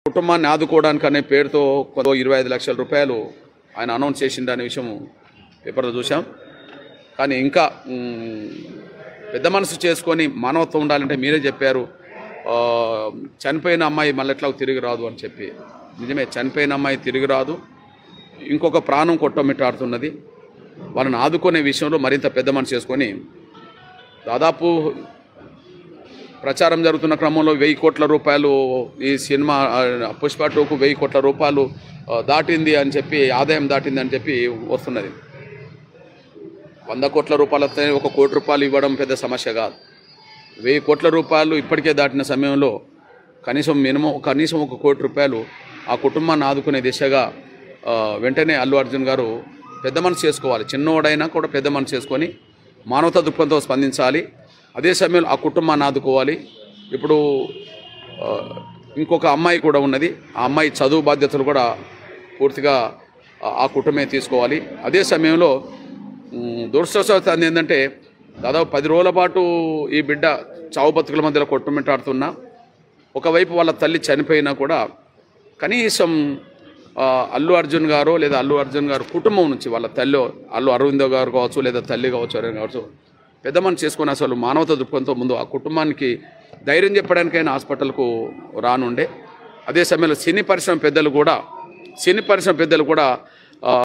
కుటుంబాన్ని ఆదుకోవడానికి అనే పేరుతో 25 లక్షల రూపాయలు ఆయన అనౌన్స్ చేసిందనే విషయం పేపర్లో చూసాం. కానీ ఇంకా పెద్ద మనసు చేసుకొని మానవత్వం ఉండాలంటే మీరే చెప్పారు, చనిపోయిన అమ్మాయి మళ్ళీ ఎట్లా తిరిగి రాదు అని చెప్పి. నిజమే, చనిపోయిన అమ్మాయి తిరిగి రాదు, ఇంకొక ప్రాణం కొట్టమిట్టాడుతున్నది. వాళ్ళని ఆదుకునే విషయంలో మరింత పెద్ద మనసు చేసుకొని దాదాపు ప్రచారం జరుగుతున్న క్రమంలో 1000 కోట్ల రూపాయలు ఈ సినిమా పుష్ప 2కు 1000 కోట్ల రూపాయలు దాటింది అని చెప్పి, ఆదాయం దాటింది అని చెప్పి వస్తున్నది. 100 కోట్ల రూపాయలతో 1 కోటి రూపాయలు ఇవ్వడం పెద్ద సమస్య కాదు. 1000 కోట్ల రూపాయలు ఇప్పటికే దాటిన సమయంలో కనీసం 1 కోటి రూపాయలు ఆ కుటుంబాన్ని ఆదుకునే దిశగా వెంటనే అల్లు అర్జున్ గారు పెద్ద మనసు చేసుకోవాలి. చిన్నోడైనా కూడా పెద్ద మనసు చేసుకొని మానవతా దృక్పథంతో స్పందించాలి. అదే సమయంలో ఆ కుటుంబాన్ని ఆదుకోవాలి. ఇప్పుడు ఇంకొక అమ్మాయి కూడా ఉన్నది, ఆ అమ్మాయి చదువు బాధ్యతలు కూడా పూర్తిగా ఆ కుటుంబమే తీసుకోవాలి. అదే సమయంలో దురదృష్టవశాత్తు ఏంటంటే దాదాపు 10 రోజుల పాటు ఈ బిడ్డ చావు బతుకుల మధ్యలో కొట్టుమిట్టాడుతున్నా, ఒకవైపు వాళ్ళ తల్లి చనిపోయినా కూడా కనీసం అల్లు అర్జున్ గారు లేదా అల్లు అర్జున్ గారు కుటుంబం నుంచి వాళ్ళ తల్లి అల్లు అరవిందో గారు కావచ్చు లేదా తల్లి కావచ్చు ఎవరైనా కావచ్చు పెద్ద మనసు చేసుకొని అసలు మానవతా దృక్పథంతో ముందు ఆ కుటుంబానికి ధైర్యం చెప్పడానికైనా హాస్పిటల్కు రానుండే. అదే సమయంలో సినీ పరిశ్రమ పెద్దలు కూడా